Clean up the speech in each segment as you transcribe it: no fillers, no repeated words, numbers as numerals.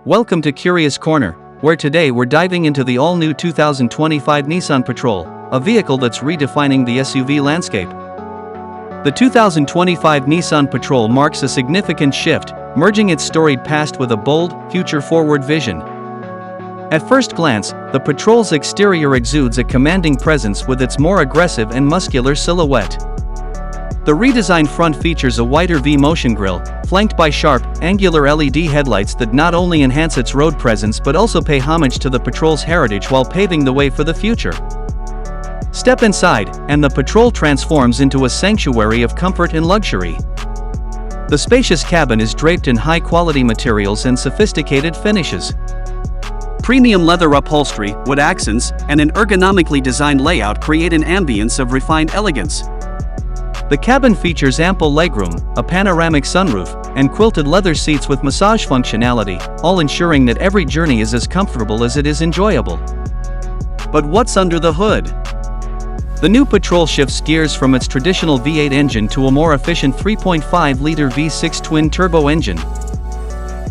Welcome to Curious Corner, where today we're diving into the all-new 2025 Nissan Patrol, a vehicle that's redefining the SUV landscape. The 2025 Nissan Patrol marks a significant shift, merging its storied past with a bold, future-forward vision. At first glance, the Patrol's exterior exudes a commanding presence with its more aggressive and muscular silhouette. The redesigned front features a wider V-motion grille, flanked by sharp, angular LED headlights that not only enhance its road presence but also pay homage to the Patrol's heritage while paving the way for the future. Step inside, and the Patrol transforms into a sanctuary of comfort and luxury. The spacious cabin is draped in high-quality materials and sophisticated finishes. Premium leather upholstery, wood accents, and an ergonomically designed layout create an ambience of refined elegance. The cabin features ample legroom, a panoramic sunroof, and quilted leather seats with massage functionality, all ensuring that every journey is as comfortable as it is enjoyable. But what's under the hood? The new Patrol shifts gears from its traditional V8 engine to a more efficient 3.5-liter V6 twin-turbo engine.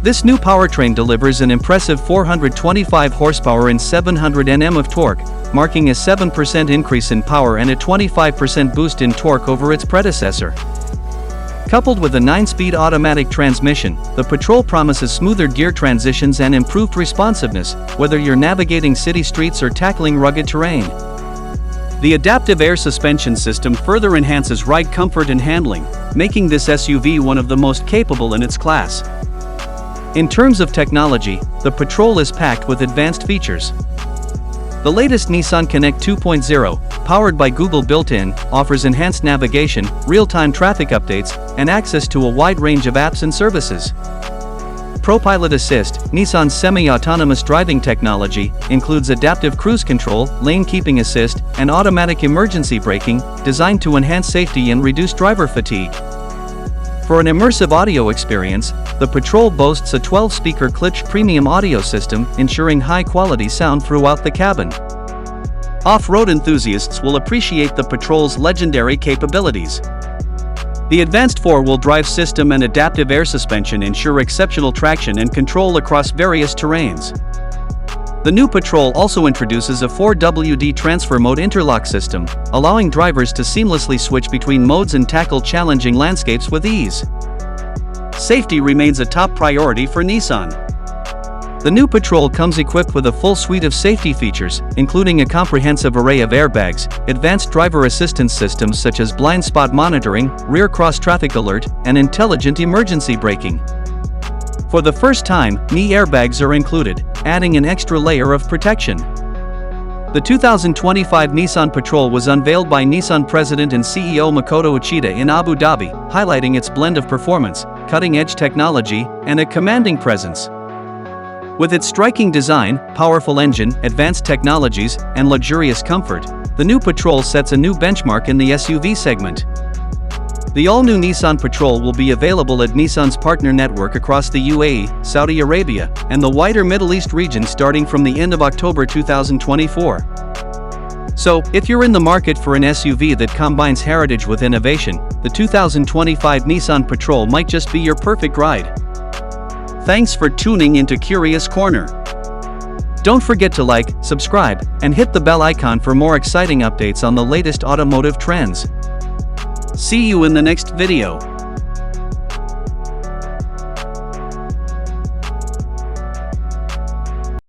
This new powertrain delivers an impressive 425 horsepower and 700 Nm of torque, marking a 7% increase in power and a 25% boost in torque over its predecessor. Coupled with a 9-speed automatic transmission, the Patrol promises smoother gear transitions and improved responsiveness, whether you're navigating city streets or tackling rugged terrain. The adaptive air suspension system further enhances ride comfort and handling, making this SUV one of the most capable in its class. In terms of technology, the Patrol is packed with advanced features. The latest Nissan Connect 2.0, powered by Google built-in, offers enhanced navigation, real-time traffic updates, and access to a wide range of apps and services. ProPilot Assist, Nissan's semi-autonomous driving technology, includes adaptive cruise control, lane keeping assist, and automatic emergency braking, designed to enhance safety and reduce driver fatigue. For an immersive audio experience, the Patrol boasts a 12-speaker Klipsch premium audio system, ensuring high-quality sound throughout the cabin. Off-road enthusiasts will appreciate the Patrol's legendary capabilities. The advanced four-wheel drive system and adaptive air suspension ensure exceptional traction and control across various terrains. The new Patrol also introduces a 4WD transfer mode interlock system, allowing drivers to seamlessly switch between modes and tackle challenging landscapes with ease. Safety remains a top priority for Nissan. The new Patrol comes equipped with a full suite of safety features, including a comprehensive array of airbags, advanced driver assistance systems such as blind spot monitoring, rear cross-traffic alert, and intelligent emergency braking. For the first time, knee airbags are included, adding an extra layer of protection. The 2025 Nissan Patrol was unveiled by Nissan President and CEO Makoto Uchida in Abu Dhabi, highlighting its blend of performance, cutting-edge technology, and a commanding presence. With its striking design, powerful engine, advanced technologies, and luxurious comfort, the new Patrol sets a new benchmark in the SUV segment. The all-new Nissan Patrol will be available at Nissan's partner network across the UAE, Saudi Arabia, and the wider Middle East region starting from the end of October 2024. So, if you're in the market for an SUV that combines heritage with innovation, the 2025 Nissan Patrol might just be your perfect ride. Thanks for tuning into Curious Corner. Don't forget to like, subscribe, and hit the bell icon for more exciting updates on the latest automotive trends. See you in the next video.